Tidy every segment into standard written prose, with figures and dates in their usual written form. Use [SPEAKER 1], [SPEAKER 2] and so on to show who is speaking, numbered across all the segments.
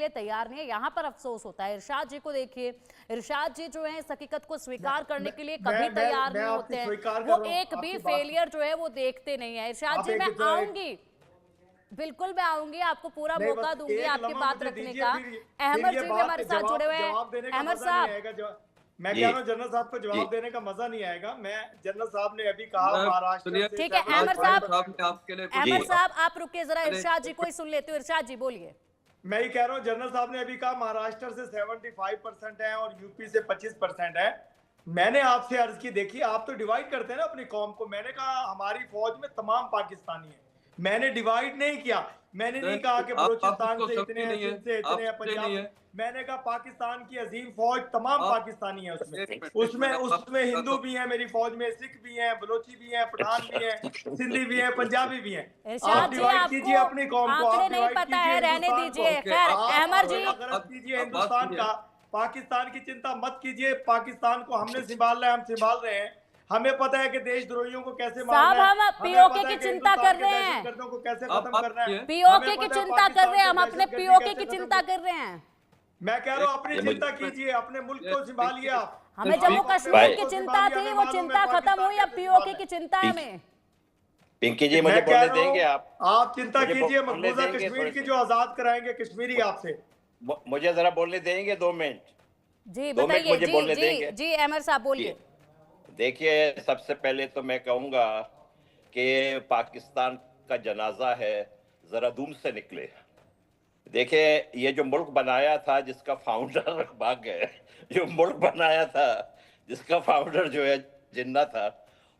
[SPEAKER 1] लिए तैयार नहीं है। यहाँ पर अफसोस होता है। इरशाद जी को देखिए, इरशाद जी जो है इस हकीकत को स्वीकार करने के लिए कभी तैयार नहीं होते हैं, वो एक भी फेलियर जो है वो देखते नहीं है। इरशाद जी, मैं आऊंगी, बिल्कुल मैं आऊंगी, आपको पूरा मौका दूंगी आपकी बात रखने का। अहमद जी भी हमारे साथ जुड़े हुए हैं। अहमद साहब,
[SPEAKER 2] मैं कह रहा हूँ जनरल साहब को जवाब देने का मजा नहीं आएगा। मैं जनरल साहब ने अभी कहा महाराष्ट्र से,
[SPEAKER 1] ठीक है अहमद साहब, अहमद साहब आप रुकिए जरा, इरशाद जी को ही सुन लेते हो। इरशाद जी बोलिए।
[SPEAKER 2] मैं ही कह रहा हूँ जनरल साहब ने अभी कहा महाराष्ट्र से 75% है और यूपी से 25% है। मैंने आपसे अर्ज की, देखिए आप तो डिवाइड करते हैं ना अपनी कौम को। मैंने कहा हमारी फौज में तमाम पाकिस्तानी है, मैंने डिवाइड नहीं किया। मैंने नहीं कहा कि बलूचिस्तान से इतने हैं, सिंध से इतने हैं, पंजाब। मैंने कहा पाकिस्तान की अजीम फौज तमाम पाकिस्तानी है उसमें हिंदू भी हैं मेरी फौज में, सिख भी हैं, बलोची भी हैं, पठान भी हैं, सिंधी भी हैं, पंजाबी भी हैं। आप डिवाइड कीजिए अपनी कौम को, आप डिवाइड कीजिए
[SPEAKER 1] रहने दीजिए। खैर अहमद जी,
[SPEAKER 2] कीजिए हिंदुस्तान का, पाकिस्तान की चिंता मत कीजिए। पाकिस्तान को हमने संभालना है, हम संभाल रहे हैं। हमें पता है कि देशद्रोहियों को कैसे मारना है,
[SPEAKER 1] हम पीओके की चिंता कर रहे हैं,
[SPEAKER 2] को कैसे खत्म करना है,
[SPEAKER 1] पीओके की चिंता कर रहे हैं, हम अपने पीओके की चिंता कर रहे हैं।
[SPEAKER 2] मैं कह रहा हूँ अपनी चिंता कीजिए, अपने मुल्क को संभालिए आप।
[SPEAKER 1] हमें जम्मू कश्मीर की चिंता थी, वो चिंता खत्म हुई, अब पीओके की चिंता है हमें।
[SPEAKER 3] पिंकी जी मुझे बोलने देंगे
[SPEAKER 2] आप चिंता कीजिए, मकबूजा कश्मीर की जो आजाद कराएंगे कश्मीरी आपसे।
[SPEAKER 3] मुझे जरा बोलने देंगे 2 मिनट?
[SPEAKER 1] जी बताइए। जी जी अहमद साहब बोलिए।
[SPEAKER 3] देखिए सबसे पहले तो मैं कहूंगा कि पाकिस्तान का जनाजा है, जरा दूर से निकले। देखिए ये जो मुल्क बनाया था जिसका फाउंडर भाग गए, जो मुल्क बनाया था जिसका फाउंडर जो है जिन्ना था,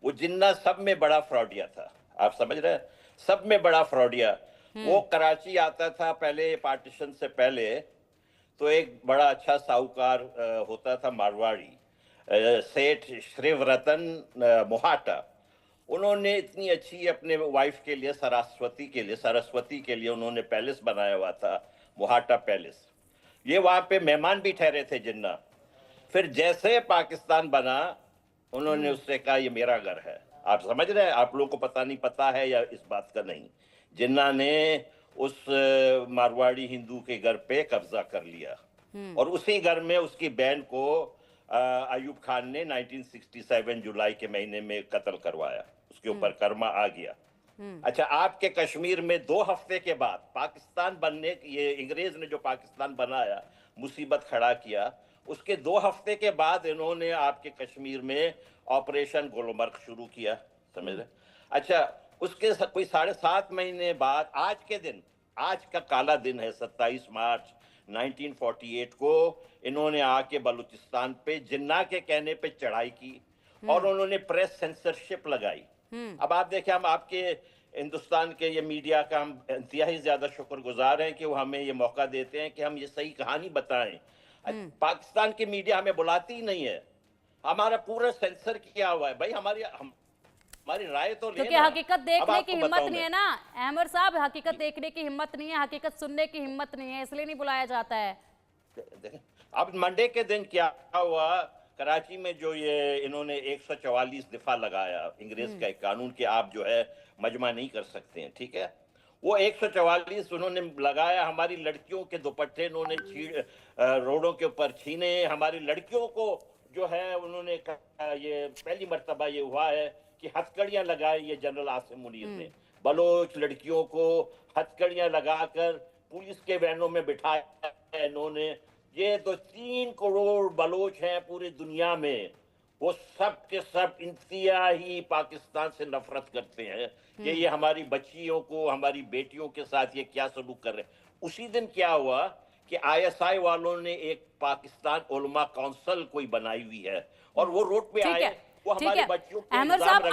[SPEAKER 3] वो जिन्ना सब में बड़ा फ्रॉडिया था। आप समझ रहे हैं, सब में बड़ा फ्रॉडिया। वो कराची आता था पहले, पार्टीशन से पहले, तो एक बड़ा अच्छा साहूकार होता था मारवाड़ी, सेठ श्रीवरतन मोहाटा। उन्होंने इतनी अच्छी अपने वाइफ के लिए, सरस्वती के लिए उन्होंने पैलेस बनाया हुआ था, मोहाटा पैलेस। ये वहां पे मेहमान भी ठहरे थे जिन्ना। फिर जैसे पाकिस्तान बना, उन्होंने उससे कहा ये मेरा घर है। आप समझ रहे हैं, आप लोगों को पता नहीं पता है या इस बात का नहीं, जिन्ना ने उस मारवाड़ी हिंदू के घर पे कब्जा कर लिया और उसी घर में उसकी बहन को अयूब खान ने 1967 जुलाई के महीने में कत्ल करवाया। उसके ऊपर कर्मा आ गया। अच्छा, आपके कश्मीर में 2 हफ्ते के बाद पाकिस्तान बनने, ये अंग्रेज ने जो पाकिस्तान बनाया, मुसीबत खड़ा किया, उसके 2 हफ्ते के बाद इन्होंने आपके कश्मीर में ऑपरेशन गुलमर्ग शुरू किया। समझ रहे? अच्छा, उसके कोई 7.5 महीने बाद आज के दिन, आज का काला दिन है 27 मार्च 1948 को, इन्होंने आके बलूचिस्तान पे जिन्ना के कहने पे चढ़ाई की और उन्होंने प्रेस सेंसरशिप लगाई। अब आप देखें, हम आपके हिंदुस्तान के ये मीडिया का हम इंतहाई ज्यादा शुक्रगुजार हैं कि वो हमें ये मौका देते हैं कि हम ये सही कहानी बताएं। पाकिस्तान की मीडिया हमें बुलाती ही नहीं है, हमारा पूरा सेंसर किया हुआ है। भाई हमारी राय तो
[SPEAKER 1] क्योंकि हकीकत देखने की हिम्मत नहीं है ना अहमद साहब, हकीकत देखने की हिम्मत नहीं है, हकीकत सुनने की हिम्मत नहीं है, इसलिए नहीं बुलाया जाता है।
[SPEAKER 3] अब मंडे के दिन क्या हुआ, कराची में जो ये इन्होंने 144 दफा लगाया, अंग्रेज का एक कानून कि आप जो है मजमा नहीं कर सकते हैं, ठीक है, वो 144 उन्होंने लगाया। हमारी लड़कियों के दुपट्टे उन्होंने रोडों के ऊपर छीने, हमारी लड़कियों को जो है उन्होंने कहा, ये पहली मर्तबा ये हुआ है कि हथकड़ियां लगाई ये जनरल आसिम मुनीर ने, बलोच लड़कियों को हथकड़ियां लगाकर पुलिस के वैनों में बिठाया इन्होंने। ये तो 3 करोड़ बलोच हैं पूरी दुनिया में, वो सब के सब इंतहाई पाकिस्तान से नफरत करते हैं कि ये हमारी बच्चियों को, हमारी बेटियों के साथ ये क्या सलूक कर रहे हैं। उसी दिन क्या हुआ कि ISI वालों ने एक पाकिस्तान उलमा काउंसिल कोई बनाई हुई है और वो रोड पे आए, वो हमारे बच्चों को
[SPEAKER 1] अहमद साहब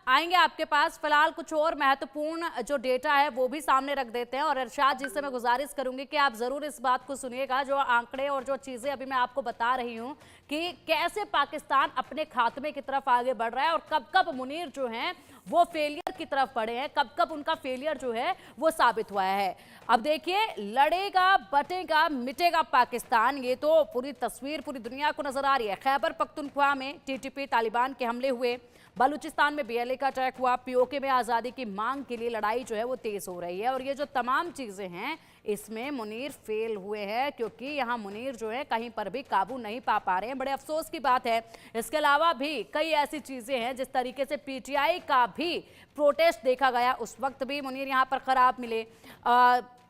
[SPEAKER 1] आएंगे आपके पास, फिलहाल कुछ और महत्वपूर्ण जो डेटा है वो भी सामने रख देते हैं। और इरशाद जी से मैं गुजारिश करूंगी कि आप जरूर इस बात को सुनिएगा, जो आंकड़े और जो चीजें अभी मैं आपको बता रही हूं कि कैसे पाकिस्तान अपने खात्मे की तरफ आगे बढ़ रहा है और कब कब मुनीर जो हैं वो फेलियर की तरफ बढ़े हैं, कब कब उनका फेलियर जो है वो साबित हुआ है। अब देखिए, लड़ेगा बटेगा मिटेगा पाकिस्तान, ये तो पूरी तस्वीर पूरी दुनिया को नजर आ रही है। खैबर पख्तूनख्वा में TTP तालिबान के हमले हुए, बलूचिस्तान में BLA का अटैक हुआ, POK में आज़ादी की मांग के लिए लड़ाई जो है वो तेज हो रही है। और ये जो तमाम चीज़ें हैं इसमें मुनीर फेल हुए हैं, क्योंकि यहाँ मुनीर जो है कहीं पर भी काबू नहीं पा रहे हैं। बड़े अफसोस की बात है। इसके अलावा भी कई ऐसी चीजें हैं, जिस तरीके से पीटीआई का भी प्रोटेस्ट देखा गया, उस वक्त भी मुनीर यहाँ पर खराब मिले,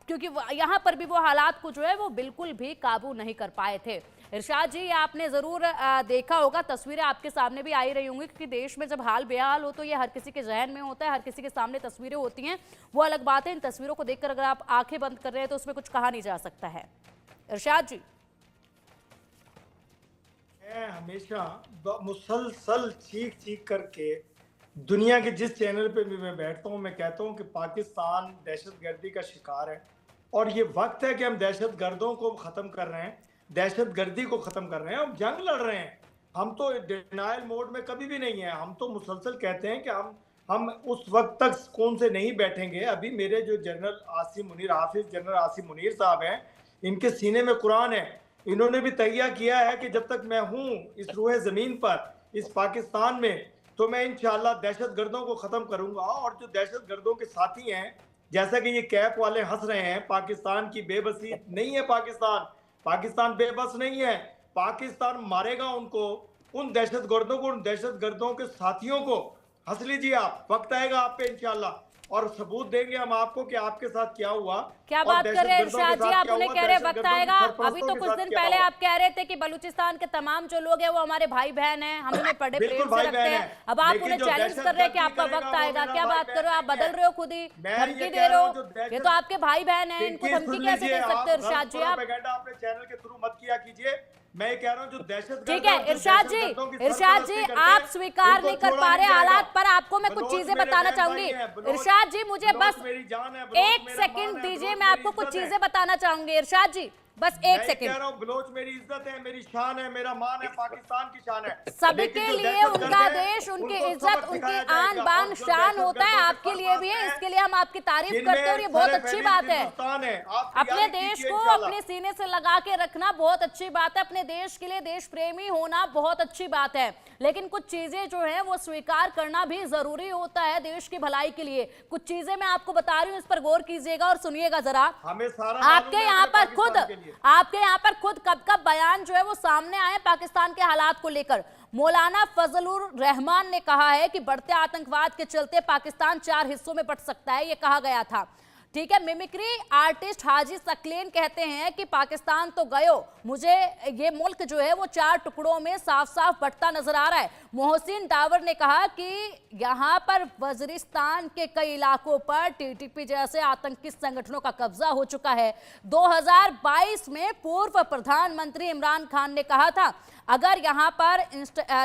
[SPEAKER 1] क्योंकि यहाँ पर भी वो हालात को जो है वो बिल्कुल भी काबू नहीं कर पाए थे। इरशाद जी, आपने ज़रूर देखा होगा, तस्वीरें आपके सामने भी आई रही होंगी, क्योंकि देश में जब हाल बेहाल हो तो ये हर किसी के जहन में होता है, हर किसी के सामने तस्वीरें होती हैं, वो अलग बात है। इन तस्वीरों को देखकर अगर आप आंखें बंद कर रहे हैं तो उसमें कुछ कहा नहीं जा सकता है। इरशाद जी,
[SPEAKER 2] मैं हमेशा मुसलसल चीख करके दुनिया के जिस चैनल पे भी मैं बैठता हूँ, मैं कहता हूँ कि पाकिस्तान दहशतगर्दी का शिकार है और ये वक्त है कि हम दहशतगर्दों को ख़त्म कर रहे हैं, दहशतगर्दी को ख़त्म कर रहे हैं, हम जंग लड़ रहे हैं। हम तो डिनायल मोड में कभी भी नहीं है। हम तो मुसलसल कहते हैं कि हम उस वक्त तक सुकून से नहीं बैठेंगे। अभी मेरे जो जनरल आसिम मुनीर, हाफिज जनरल आसिम मुनीर साहब हैं, इनके सीने में कुरान है। इन्होंने भी तैयार किया है कि जब तक मैं हूँ इस रूहे ज़मीन पर, इस पाकिस्तान में, तो मैं इंशाल्लाह दहशतगर्दों को ख़त्म करूंगा। और जो दहशतगर्दों के साथी हैं, जैसा कि ये कैप वाले हंस रहे हैं, पाकिस्तान की बेबसी नहीं है। पाकिस्तान बेबस नहीं है। पाकिस्तान मारेगा उनको, उन दहशतगर्दों के साथियों को। हंस लीजिए आप, वक्त आएगा आप पे इंशाल्लाह, और सबूत देंगे हम आपको कि आपके साथ क्या हुआ।
[SPEAKER 1] क्या बात कर रहे हैं इरशाद जी, आप उन्हें कह रहे हैं वक्त आएगा। अभी तो कुछ दिन पहले आप कह रहे थे कि बलूचिस्तान के तमाम जो लोग हैं वो हमारे भाई बहन हैं, हम उन्हें बड़े प्रेम से रखते हैं। अब आप उन्हें चैलेंज कर रहे हैं कि आपका वक्त आएगा। क्या बात कर रहे हो आप? बदल रहे हो, खुद ही धमकी दे रहे हो। ये तो आपके भाई बहन है, इनको धमकी कैसे दे सकते हो इरशाद जी आप?
[SPEAKER 2] अपने चैनल के थ्रू मत किया कीजिए। मैं कह रहा हूँ जो दहशत,
[SPEAKER 1] ठीक है इरशाद जी, आप स्वीकार नहीं कर पा रहे हालात पर, आपको मैं कुछ चीजें बताना चाहूंगी। इरशाद जी, मुझे बस एक सेकंड दीजिए, मैं आपको कुछ चीजें बताना चाहूंगी। इरशाद जी, बस एक सेकंड।
[SPEAKER 2] कह रहा हूं, बलोच मेरी इज्जत है, मेरी शान है, मेरा मान है, पाकिस्तान की शान है।
[SPEAKER 1] सबके लिए उनका देश, उनकी इज्जत, उनकी आन बान शान होता है, आपके लिए भी है। इसके लिए हम आपकी तारीफ करते हैं और ये बहुत अच्छी बात है। अपने देश को अपने सीने से लगा के रखना बहुत अच्छी बात है। अपने देश के लिए देश प्रेमी होना बहुत अच्छी बात है, लेकिन कुछ चीजें जो है वो स्वीकार करना भी जरूरी होता है देश की भलाई के लिए। कुछ चीजें मैं आपको बता रही हूँ, इस पर गौर कीजिएगा और सुनिएगा जरा। आपके यहाँ पर खुद कब कब बयान जो है वो सामने आए पाकिस्तान के हालात को लेकर। मौलाना फजलुर रहमान ने कहा है कि बढ़ते आतंकवाद के चलते पाकिस्तान 4 हिस्सों में बंट सकता है, ये कहा गया था। ठीक है, मिमिक्री आर्टिस्ट हाजी सकलेन कहते हैं कि पाकिस्तान तो गयो, मुझे ये मुल्क जो है वो 4 टुकड़ों में साफ साफ बंटता नजर आ रहा है। मोहसिन डावर ने कहा कि यहाँ पर वजीरिस्तान के कई इलाकों पर टीटीपी जैसे आतंकी संगठनों का कब्जा हो चुका है। 2022 में पूर्व प्रधानमंत्री इमरान खान ने कहा था, अगर यहाँ पर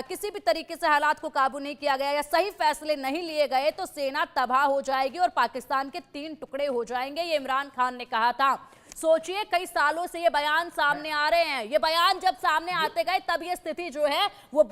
[SPEAKER 1] किसी भी तरीके से हालात को काबू नहीं किया गया या सही फैसले नहीं लिए गए तो सेना तबाह हो जाएगी और पाकिस्तान के 3 टुकड़े हो जाएंगे, ये इमरान खान ने कहा था। सोचिए, कई सालों से ये बयान सामने आ रहे हैं। ये बयान जब सामने आते गए तब ये स्थिति जो है वो